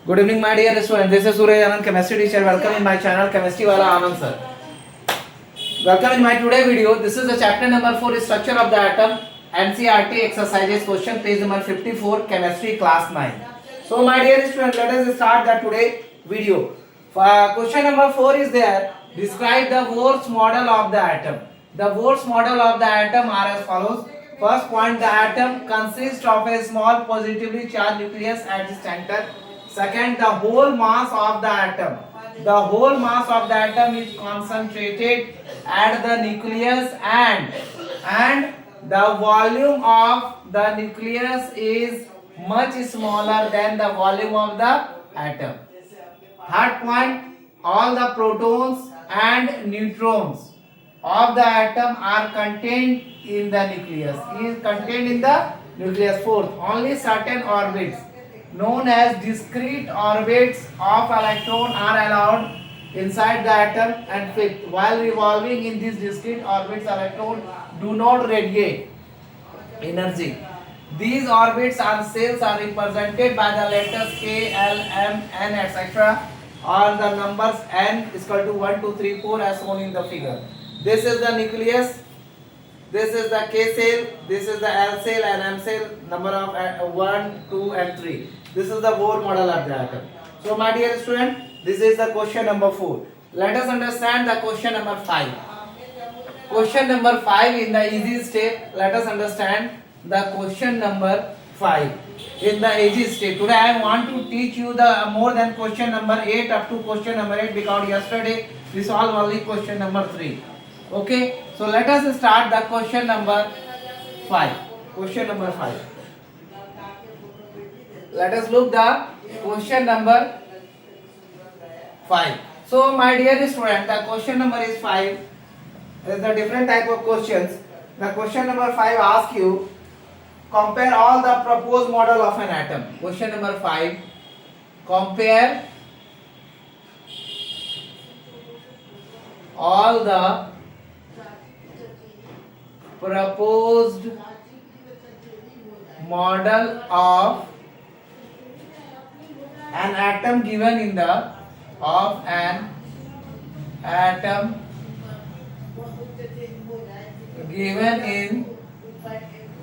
Good evening, my dear students. This is Suraj Anand, chemistry teacher. Welcome in my channel, Chemistry Wala Anand sir. Welcome in my today video. This is the chapter number 4, structure of the atom. NCERT exercises question page number 54, chemistry class 9. So, my dear students, let us start the today video. Question number 4 is there. Describe the Bohr's model of the atom. The Bohr's model of the atom are as follows. First point, the atom consists of a small positively charged nucleus at its center. Second, the whole mass of the atom. The whole mass of the atom is concentrated at the nucleus and the volume of the nucleus is much smaller than the volume of the atom. Third point, all the protons and neutrons of the atom are contained in the nucleus. Is contained in the nucleus. Fourth, only certain orbits known as discrete orbits of electron are allowed inside the atom. And fifth, while revolving in these discrete orbits, electrons do not radiate energy. These orbits and cells are represented by the letters K, L, M, N, etc. or the numbers N is equal to 1, 2, 3, 4 as shown in the figure. This is the nucleus. This is the K cell, this is the L cell and M cell, number of 1, 2 and 3. This is the Bohr model of the atom. So my dear student, this is the question number 4. Let us understand the question number 5. Question number 5 in the easy step. Let us understand the question number 5 in the easy step. Today I want to teach you the more than question number 8 up to question number 8 because yesterday we solved only question number 3. Okay, so let us start the question number 5. Question number 5. Let us look the question number 5. So my dear student, the question number is 5. There is the different type of questions. The question number 5 asks you compare all the proposed model of an atom. Question number 5. Compare all the proposed model of an atom given in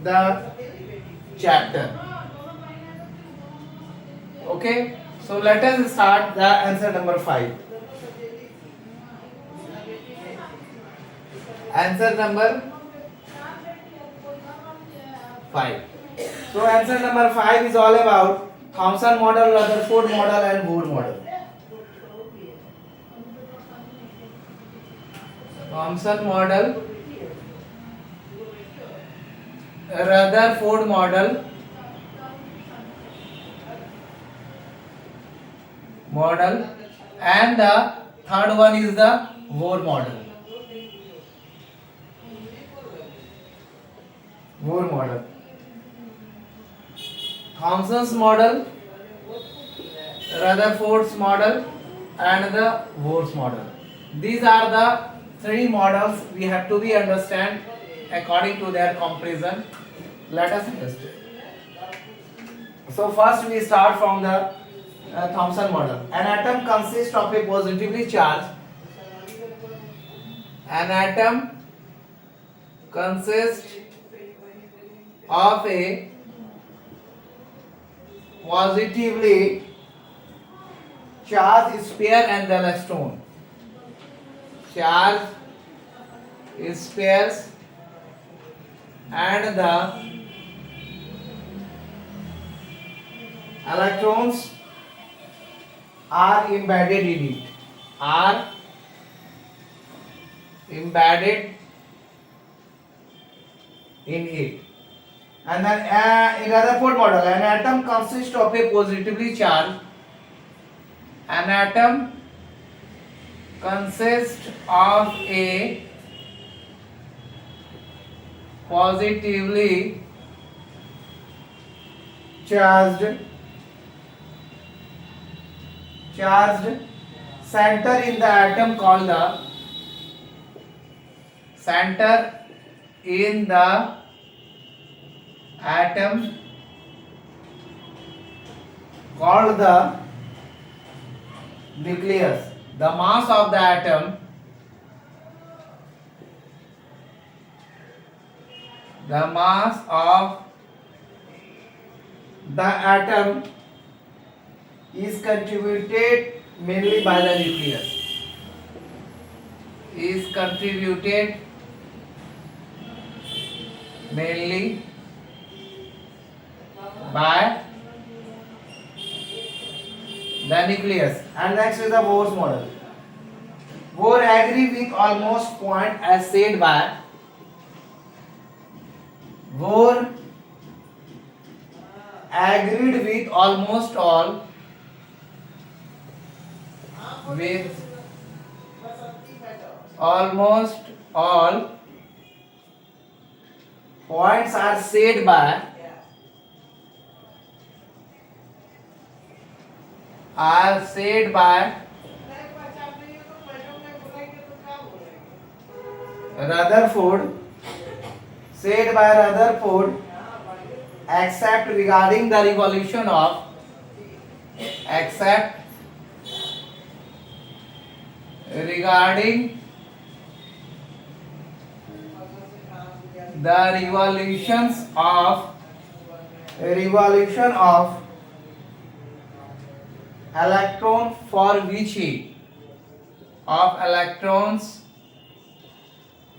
the chapter. Okay, so let us start the answer number 5. Answer number 5. So answer number 5 is all about Thomson model, Rutherford model and Bohr model. Thomson model, Rutherford model, and the third one is the Bohr model. Bohr model. Thomson's model, Rutherford's model and the Bohr's model. These are the 3 models we have to be understand according to their comparison. Let us understand. So first we start from the Thomson model. An atom consists of a positively charged. An atom consists of a positively charged sphere and the electron. Charged spheres and the electrons are embedded in it. Are embedded in it. And then in Rutherford model, an atom consists of a positively charged. An atom consists of a positively charged center in the atom called the center in the atom called the nucleus. The mass of the atom, the mass of the atom is contributed mainly by the nucleus. Is contributed mainly by the nucleus. And next is the Bohr's model. Bohr agreed with almost point as said by Bohr agreed with almost all points are said by Rutherford, except regarding the revolution of revolution of electron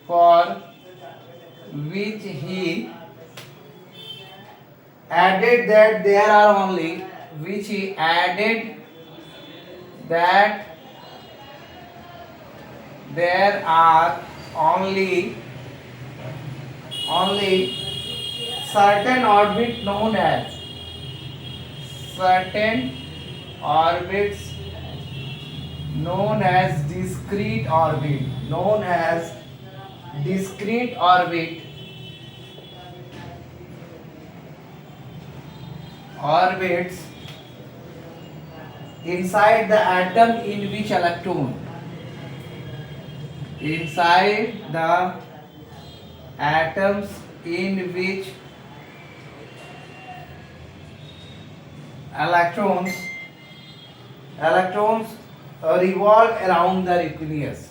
for which he added that there are only certain orbits known as discrete orbits inside the atom in which electrons revolve around the nucleus.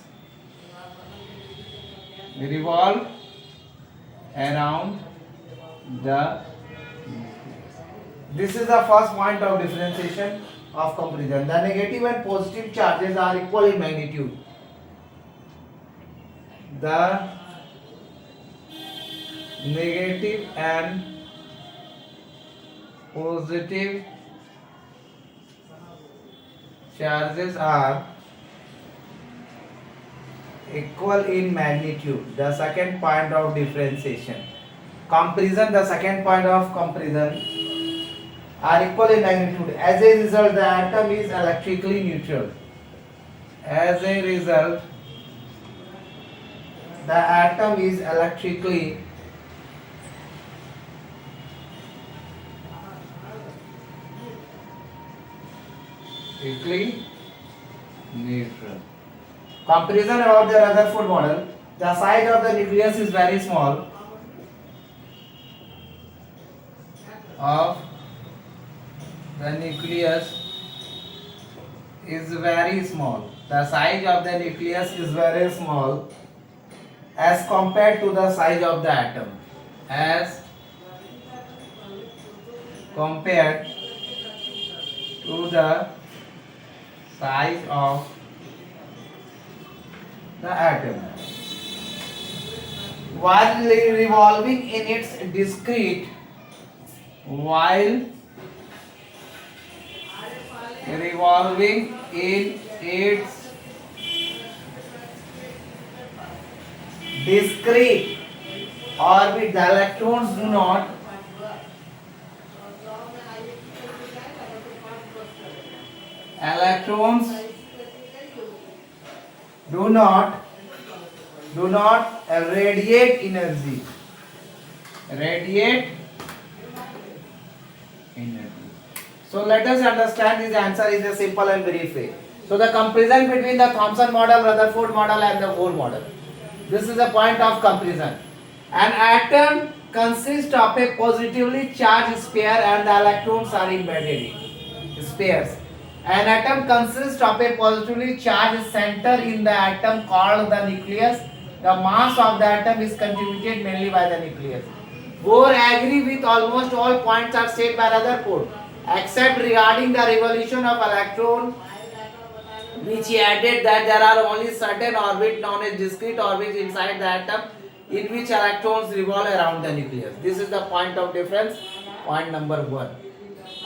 This is the first point of differentiation of comparison. The negative and positive charges are equal in magnitude. The negative and positive charges are equal in magnitude. The second point of differentiation. Comparison, the second point of comparison are equal in magnitude. As a result, the atom is electrically neutral. The atom is electrically neutral. Comparison about the Rutherford model. The size of the nucleus is very small. The size of the nucleus is very small as compared to the size of the atom. As compared to the size of the atom. While revolving in its discrete orbit, the electrons do not radiate energy. So let us understand this answer is a simple and brief way. So the comparison between the Thomson model, Rutherford model and the Bohr model. This is a point of comparison. An atom consists of a positively charged sphere and the electrons are embedded in spheres. An atom consists of a positively charged center in the atom called the nucleus. The mass of the atom is contributed mainly by the nucleus. Bohr agree with almost all points are said by Rutherford, except regarding the revolution of electron, which he added that there are only certain orbits known as discrete orbits inside the atom in which electrons revolve around the nucleus. This is the point of difference, point number 1.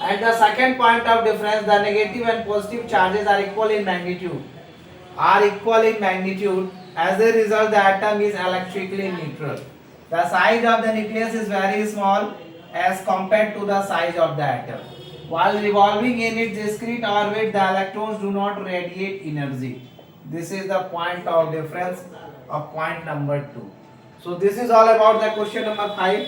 And the second point of difference, the negative and positive charges are equal in magnitude. As a result, the atom is electrically neutral. The size of the nucleus is very small as compared to the size of the atom. While revolving in its discrete orbit, the electrons do not radiate energy. This is the point of difference of point number 2. So this is all about the question number 5.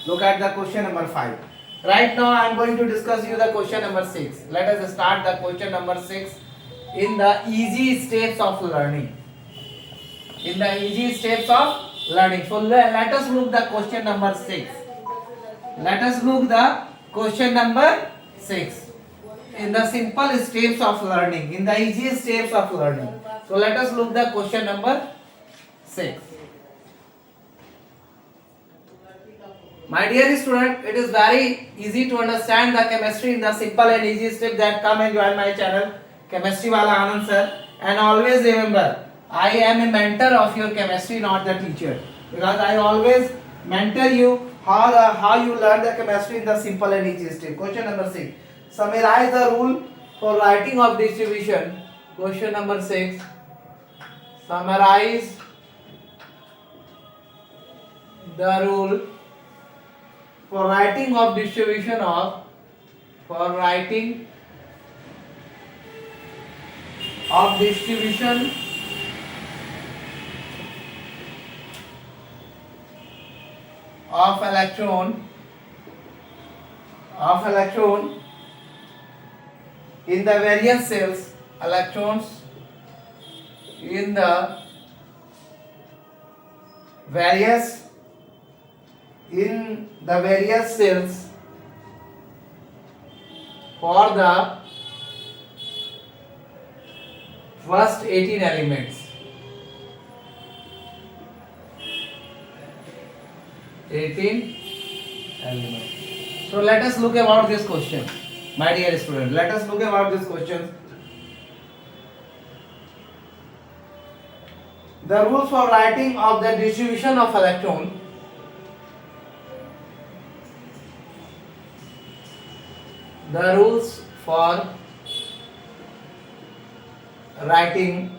Look at the question number 5. Right now I am going to discuss you the question number 6. Let us start the question number 6 in the easy steps of learning. So let us look the question number 6. In the simple steps of learning, in the easy steps of learning. So let us look the question number 6. My dear student, it is very easy to understand the chemistry in the simple and easy steps that come and join my channel, Chemistry Wala Anand sir. And always remember, I am a mentor of your chemistry, not the teacher. Because I always mentor you how you learn the chemistry in the simple and easy step. Question number 6. Summarize the rule for writing of distribution. Question number 6. Summarize the rule for writing of distribution of electron in the various cells, electrons in the various cells for the first 18 elements. So let us look about this question, my dear student. Let us look about this question. The rules for writing of the distribution of electron. The rules for writing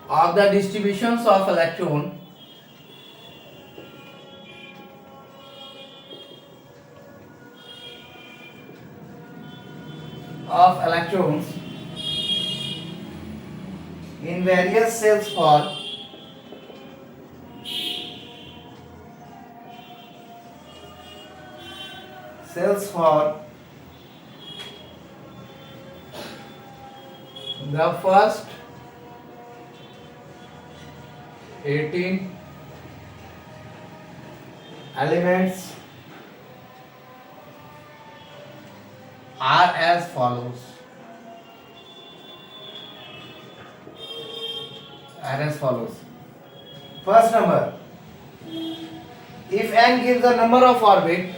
of the distributions of electron electrons in various cells for the first 18 elements are as follows. First number, if n gives the number of orbit,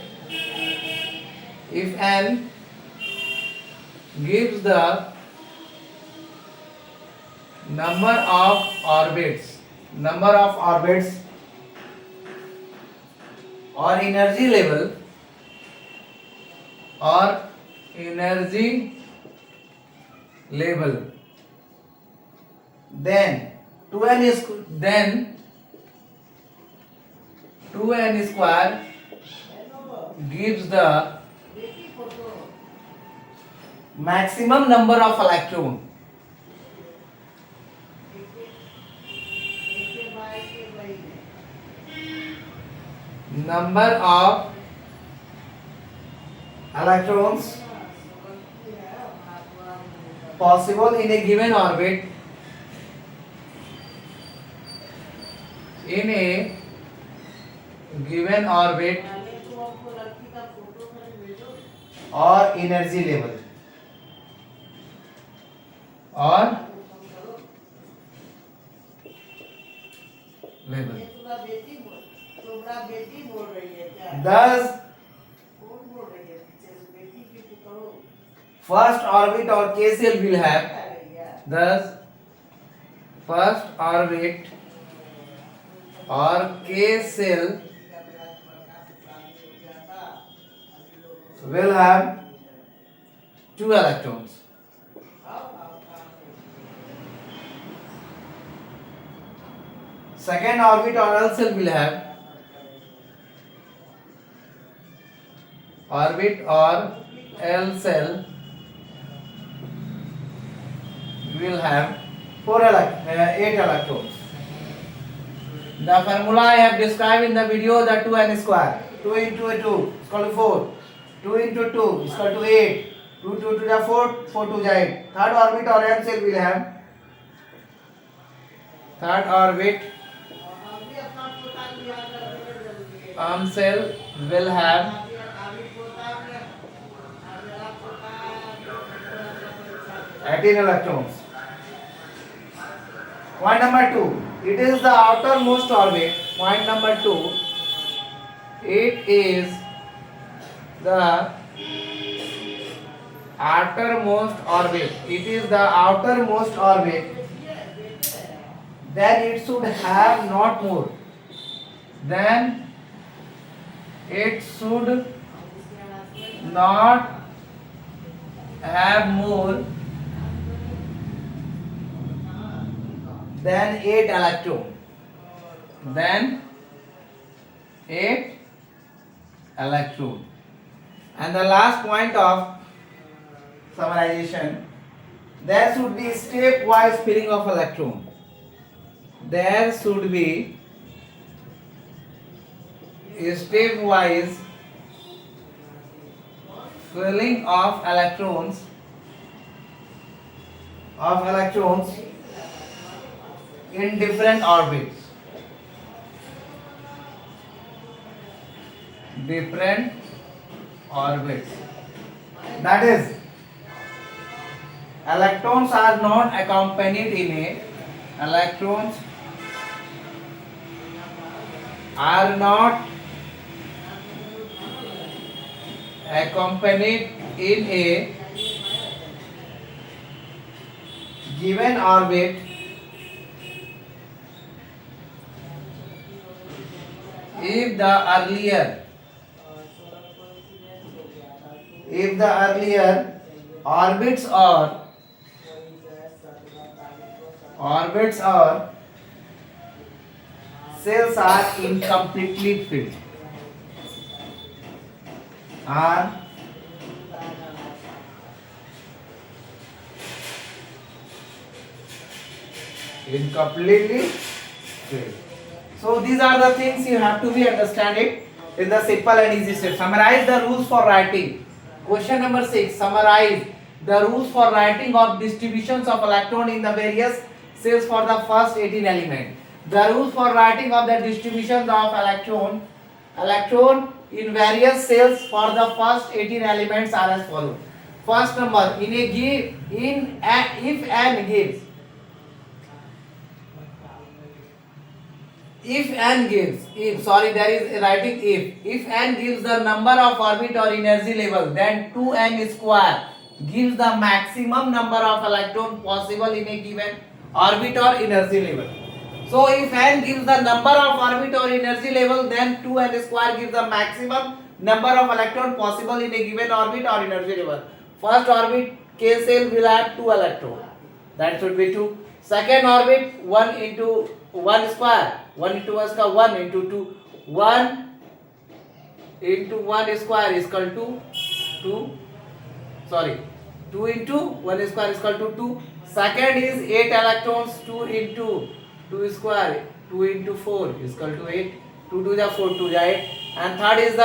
number of orbits or energy level then 2n square gives the maximum number of electron. Number of electrons possible in a given orbit or energy level. or level. Thus first orbit or K cell will have, thus first orbit or K cell will have 2 electrons. Second orbit or L cell will have orbit or L cell will have 8 electrons. The formula I have described in the video, the 2n square. 2 into 2 is equal to 4. 2 into 2 is equal to 8. 2 to the 4, 4 to the 8. Third orbit or M cell will have. Third orbit M cell will have 18 electrons. Point number 2. It is the outermost orbit. Point number 2. It is the outermost orbit. It is the outermost orbit. Then it should have not more. Then it should not have more than 8 electron. Then 8 electron. And the last point of summarization, there should be stepwise filling of electron. There should be a stepwise filling of electrons in different orbits. Different orbits. That is, electrons are not accompanied in a electrons are not accompanied in a given orbit if the earlier orbits or cells are incompletely filled. Are incompletely filled. So these are the things you have to be understand it in the simple and easy step. Summarize the rules for writing. Question number 6. Summarize the rules for writing of distributions of electron in the various cells for the first 18 element. The rules for writing of the distributions of electron in various cells for the first 18 elements are as follows. First number, if n gives if n gives the number of orbit or energy level, then 2n square gives the maximum number of electron possible in a given orbit or energy level. So if n gives the number of orbit or energy level, then 2n square gives the maximum number of electron possible in a given orbit or energy level. First orbit K cell will have 2 electrons. That should be 2. Second orbit 1 into 1 square. 1 into 1 square, 1 into 2. 1 into 1 square is equal to 2. 2 into 1 square is equal to 2. Second is 8 electrons. 2 into 2 square, 2 into 4 is equal to 8. 2 to the 4 to the 8. And third is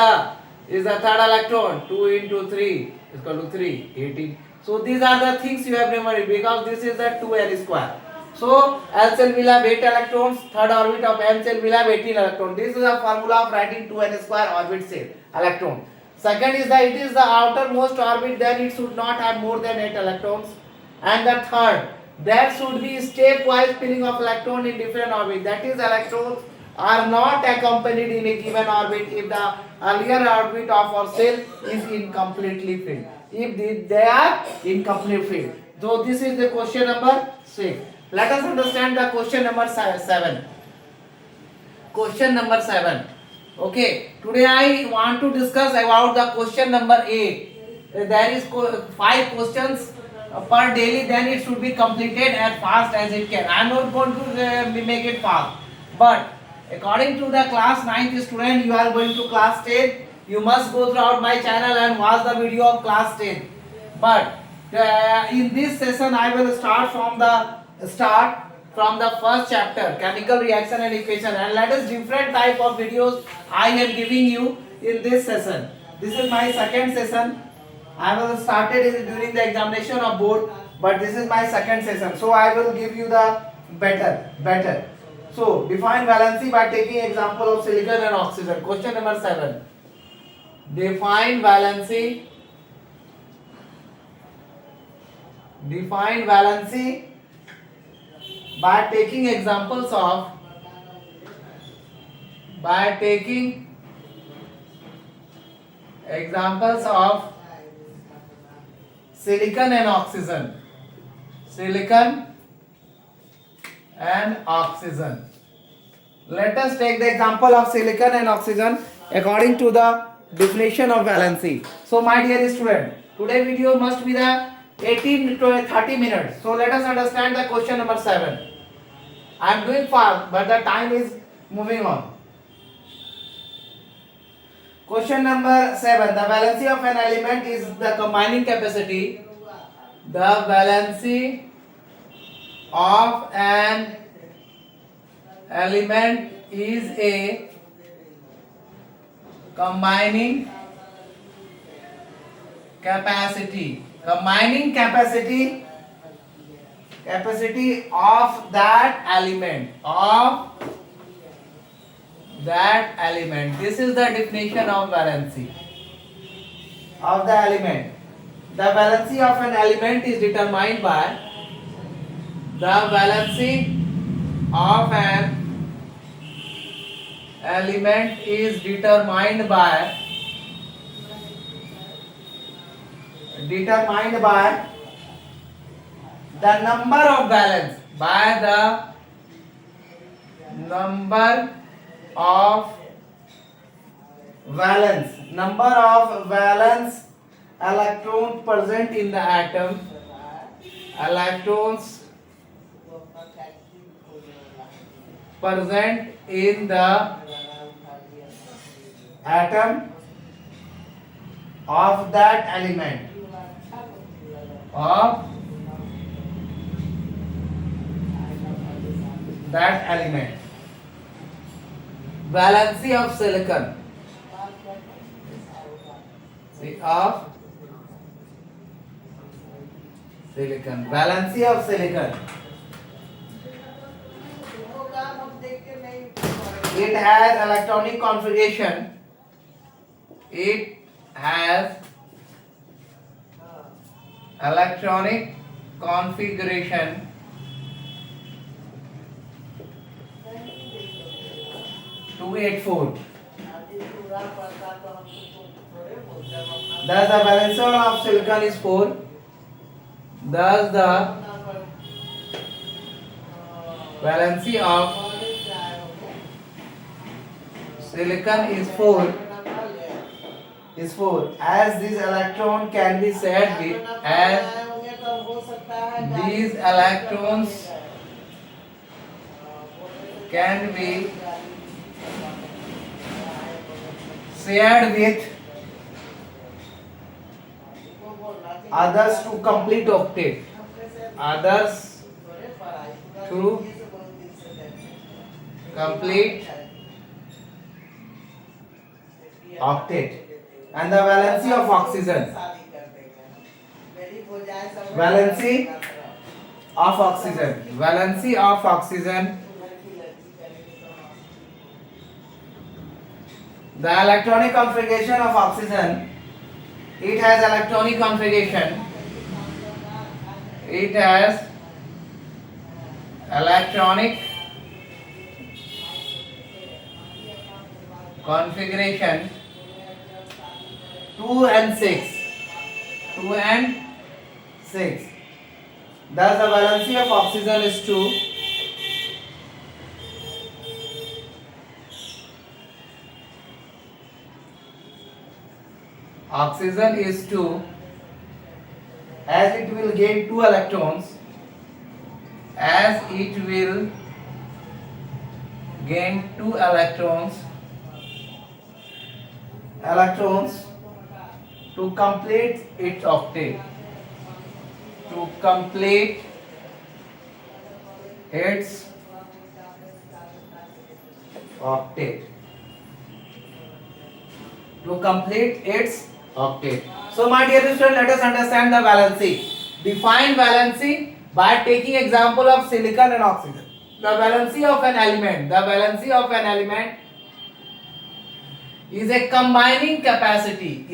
the third electron. 2 into 3 is equal to 3, 18. So these are the things you have remembered because this is the 2n square. So L cell will have 8 electrons, third orbit of M cell will have 18 electrons. This is a formula of writing 2n square orbit cell electron. Second is it is the outermost orbit, then it should not have more than 8 electrons. And the third, there should be stepwise spinning of electron in different orbit. That is, electrons are not accompanied in a given orbit if the earlier orbit of our cell is incompletely filled. If they are incomplete filled. So this is the question number 6. Let us understand the question number 7. Question number 7. Okay, today I want to discuss about the question number 8. There is 5 questions per daily, then it should be completed as fast as it can. I am not going to make it fast, but according to the class 9th student, you are going to class 10. You must go throughout my channel and watch the video of class 10. But in this session, I will start from the first chapter, chemical reaction and equation, and let us different type of videos I am giving you in this session. This is my second session. I will started during the examination of board, but this is my second session, so I will give you the better. So define valency by taking example of silicon and oxygen. Question number 7. Define valency by taking examples of silicon and oxygen. Let us take the example of silicon and oxygen according to the definition of valency. So my dear student, today video must be the 18 to 30 minutes. So let us understand the question number 7. I am doing fast, but the time is moving on. Question number 7. The valency of an element is the combining capacity. The valency of an element is a combining capacity of that element. This is the definition of valency of the element. The valency of an element is determined by the valency of an element is determined by the number of valence, by the number of valence electrons present in the atom. Electrons present in the atom of that element. Valency of silicon. Valency of silicon. It has electronic configuration. It has electronic configuration 284. Thus the valence of silicon is 4. Thus the valency of silicon is 4. As this electron can be shared with, as these electrons can be shared with others to complete octet. And the valency of oxygen. Valency of oxygen. The electronic configuration of oxygen. It has electronic configuration. It has electronic configuration 2 and 6. 2 and 6. Thus the valency of oxygen is 2. Oxygen is 2, as it will gain 2 electrons. As it will gain 2 electrons to complete its octet. To complete its octet. To complete its octet. So my dear students, let us understand the valency. Define valency by taking example of silicon and oxygen. The valency of an element is a combining capacity,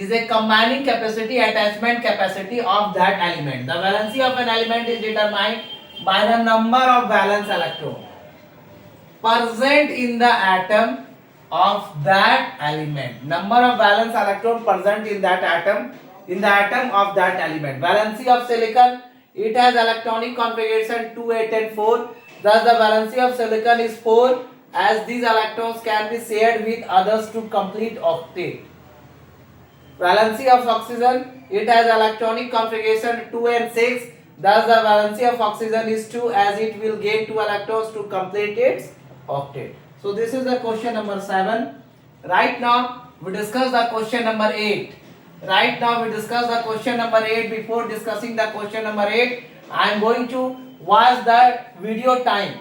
attachment capacity of that element. The valency of an element is determined by the number of valence electrons present in the atom of that element. Number of valence electrons present in that atom, of that element. Valency of silicon, it has electronic configuration 2, 8 and 4. Thus the valency of silicon is 4, as these electrons can be shared with others to complete octet. Valency of oxygen, it has electronic configuration 2 and 6. Thus the valency of oxygen is 2, as it will gain 2 electrons to complete its octet. So this is the question number 7. Right now we discuss the question number 8. Before discussing the question number 8, I am going to watch the video time.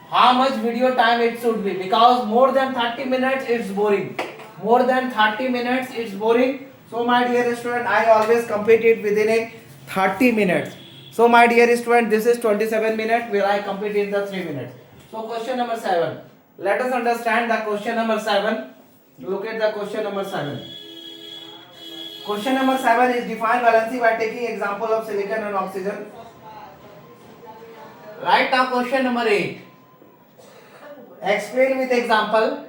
How much video time it should be, because more than 30 minutes it's boring. So my dear student, I always complete it within a 30 minutes. So my dear student, this is 27 minutes where I complete in the 3 minutes. So question number 7. Let us understand the question number 7. Look at the question number 7. Question number 7 is define valency by taking example of silicon and oxygen. Right now question number 8. Explain with example.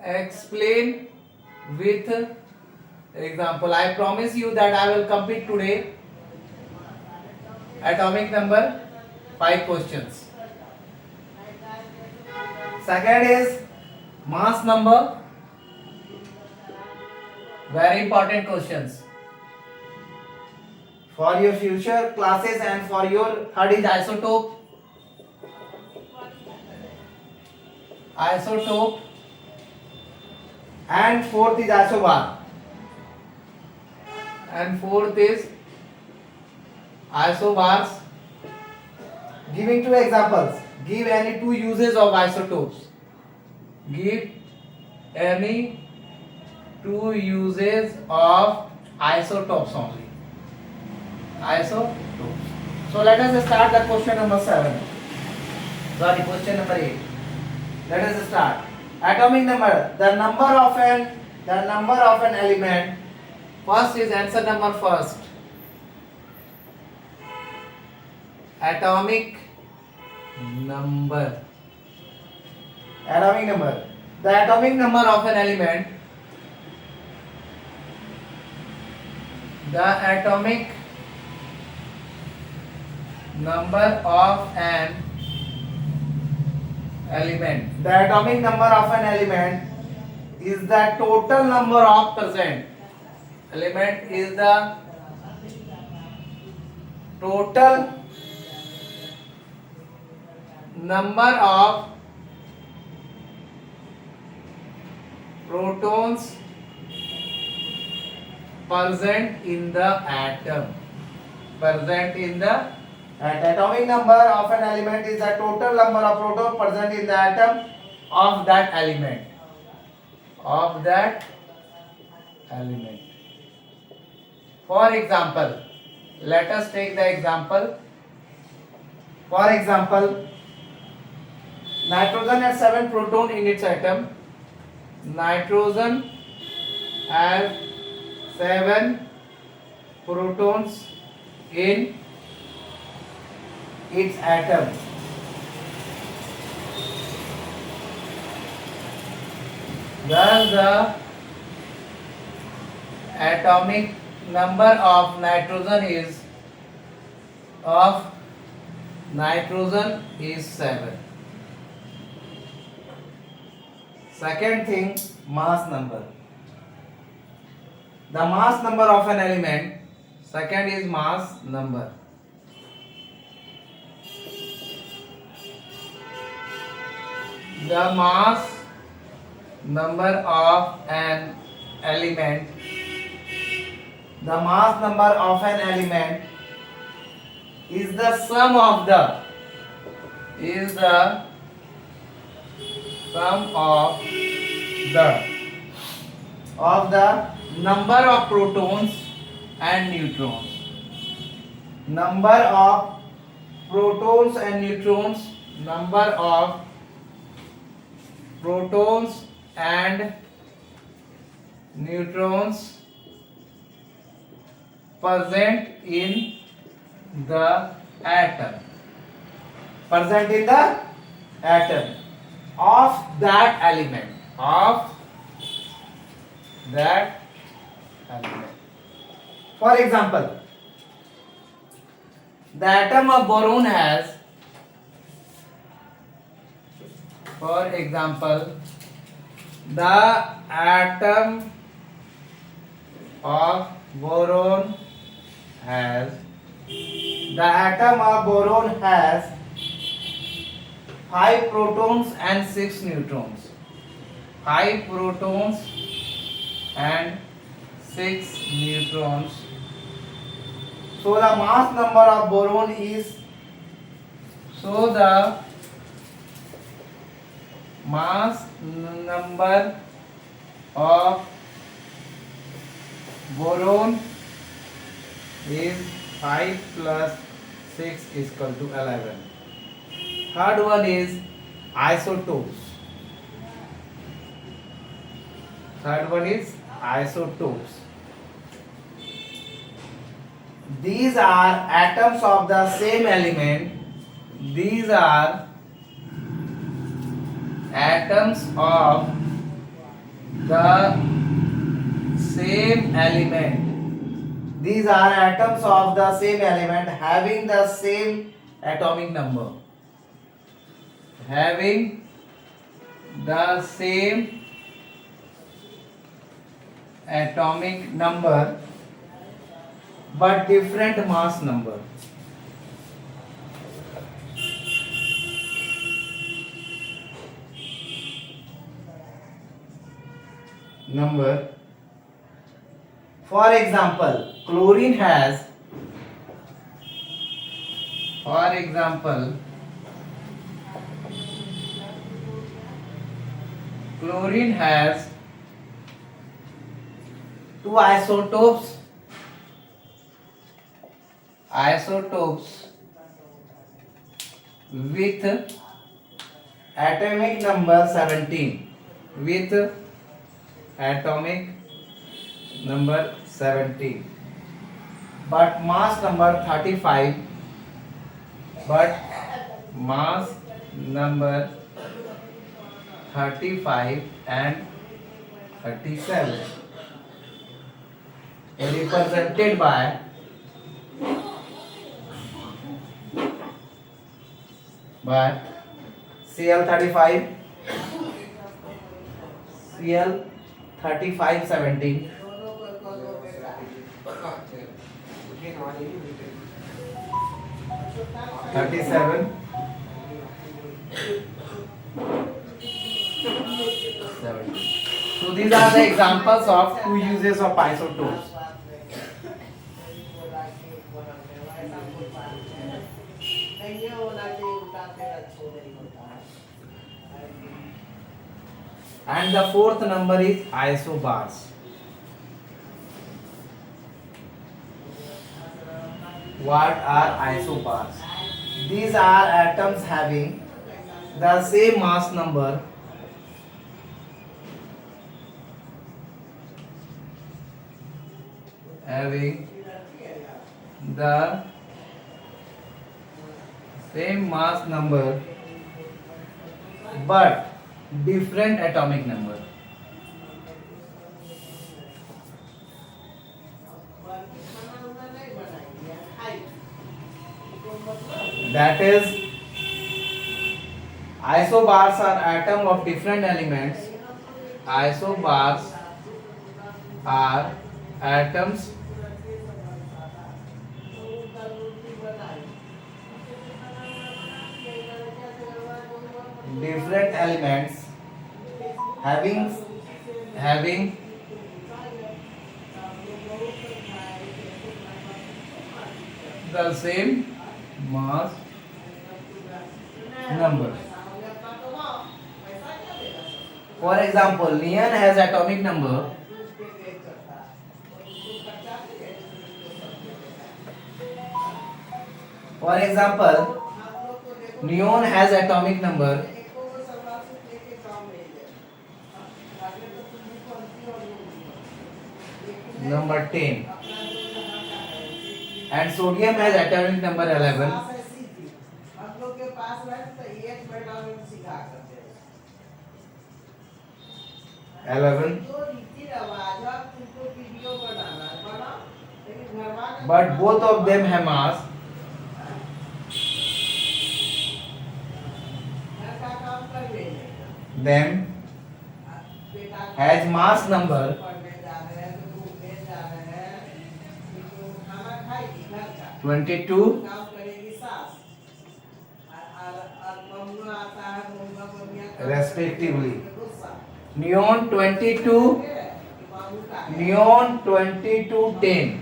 I promise you that I will complete today atomic number 5 questions. Second is mass number. Very important questions for your future classes, and for your third is isotope. And fourth is isobar. Isobars. Giving 2 examples. Give any 2 uses of isotopes. Give any 2 uses of isotopes only. So let us start the question number 7. Question number 8. Let us start. Atomic number. The number of an element. First is answer number first. Atomic number. The atomic number of an element. The atomic number of an element. The atomic number of an element is the total number of present. Element is the total number of protons present in the atom. Atomic number of an element is the total number of protons present in the atom of that element. For example, let us take the example. For example, nitrogen has 7 protons in its atom. Nitrogen has 7 protons in its atom. Thus the atomic number of nitrogen is 7. Second thing, mass number. The mass number of an element. Second is mass number. The mass number of an element. The mass number of an element is the sum of the number of protons and neutrons. Number of protons and neutrons. Number of protons and neutrons present in the atom. Present in the atom of that element. For example, the atom of boron has. For example, the atom of boron has 5 protons and 6 neutrons. 5 protons and 6 neutrons. So the mass number of boron is. So the mass number of boron is 5 plus 6 is equal to 11. Third one is isotopes. These are atoms of the same element. These are atoms of the same element. These are atoms of the same element having the same atomic number. Having the same atomic number but different mass number. For example, chlorine has. Chlorine has 2 isotopes with atomic number 17. But mass number 35. And 37 represented by Cl35 17, 37, 17. So these are the examples of 2 uses of isotopes. And the fourth number is isobars. What are isobars? These are atoms having the same mass number same mass number but different atomic number. That is, isobars are atom of different elements. Isobars are atoms different elements having the same mass number. For example, neon has atomic number neon has atomic number 10 and sodium has atomic number 11. But both of them have mass. Them has mass number 22 respectively. Neon 22 10.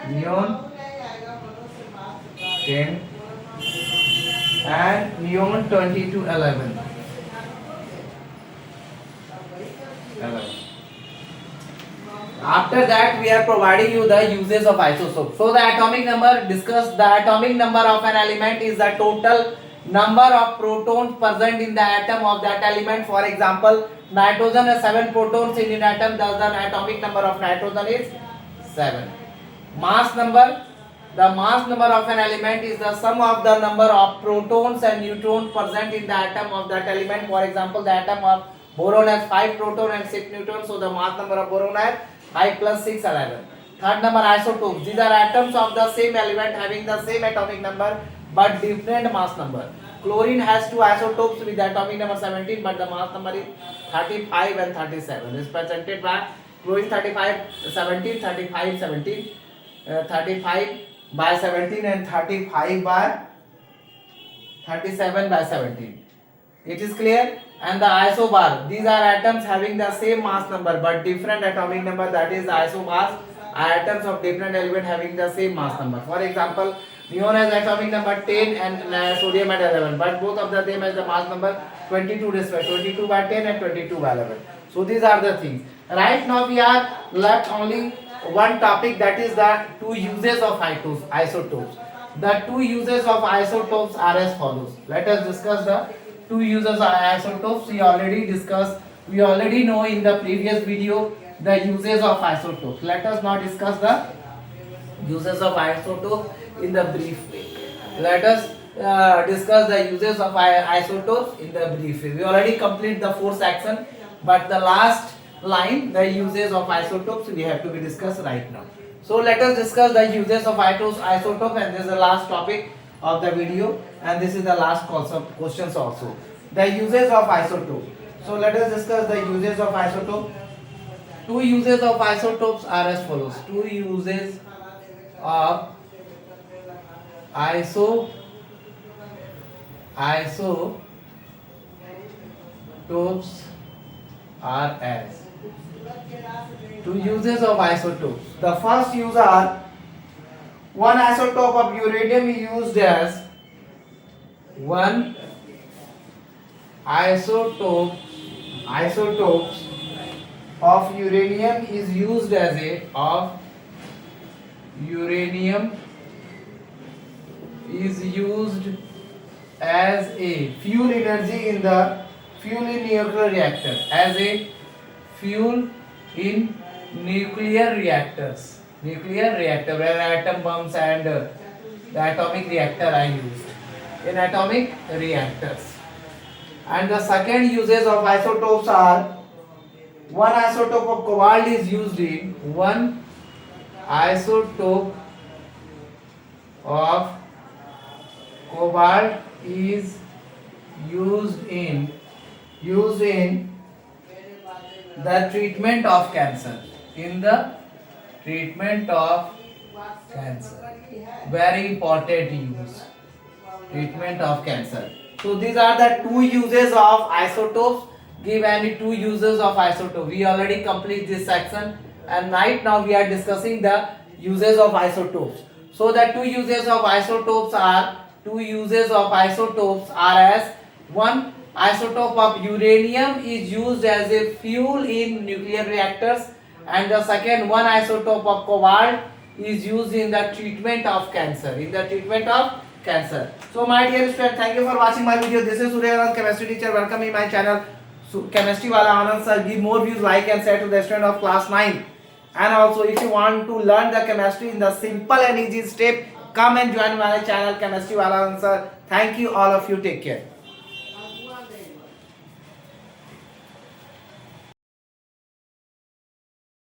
Neon 10 and neon 22 11. After that, we are providing you the uses of isotope. So the atomic number, discuss the atomic number of an element is the total number of protons present in the atom of that element. For example, nitrogen has 7 protons in an atom, thus the atomic number of nitrogen is 7. Mass number, the mass number of an element is the sum of the number of protons and neutrons present in the atom of that element. For example, the atom of boron has 5 protons and 6 neutrons, so the mass number of boron is 5 plus 6 11. Third number, isotopes. These are atoms of the same element having the same atomic number but different mass number. Chlorine has 2 isotopes with the atomic number 17 but the mass number is 35 and 37. This is presented by chlorine 35 17 35 17 35 by 17 and 35 by 37 by 17. It is clear? And the isobar, these are atoms having the same mass number but different atomic number, that is isobars are atoms of different element having the same mass number. For example, neon has atomic number 10 and sodium at 11 but both of them has the mass number 22 22 by 10 and 22 by 11. So these are the things. Right now we are left only one topic, that is the 2 uses of isotopes. The 2 uses of isotopes are as follows. Let us discuss the 2 uses of isotopes. We already know in the previous video the uses of isotopes. Let us now discuss the uses of isotopes in the brief way. Let us discuss the uses of isotopes in the brief way. We already complete the 4th section, but the last line, the uses of isotopes, we have to be discussed right now. So let us discuss the uses of isotope, and this is the last topic of the video, and this is the last questions also. The uses of isotope. So let us discuss the uses of isotope. 2 uses of isotopes are as follows. 2 uses of isotopes are as 2 uses of isotopes. The first use are, one isotope of uranium is used as isotopes of uranium is used as a fuel energy in the fuel in nuclear reactor, as a fuel in nuclear reactor where atom bombs and The atomic reactor I used in atomic reactors. And the second uses of isotopes are, one isotope of cobalt is used in, one isotope of cobalt is used in the treatment of cancer. In the treatment of cancer. Very important use. Treatment of cancer. So these are the two uses of isotopes. Give any two uses of isotope. We already complete this section, and right now we are discussing the uses of isotopes. So the two uses of isotopes are as, one isotope of uranium is used as a fuel in nuclear reactors, and the second, one isotope of cobalt is used in the treatment of cancer. So my dear student, thank you for watching my video. This is Surya Anand, chemistry teacher. Welcome in my channel. So, chemistry wala Anand sir. Give more views, like and share to the student of class 9. And also, if you want to learn the chemistry in the simple and easy step, come and join my channel, chemistry wala Anand sir. Thank you all of you. Take care.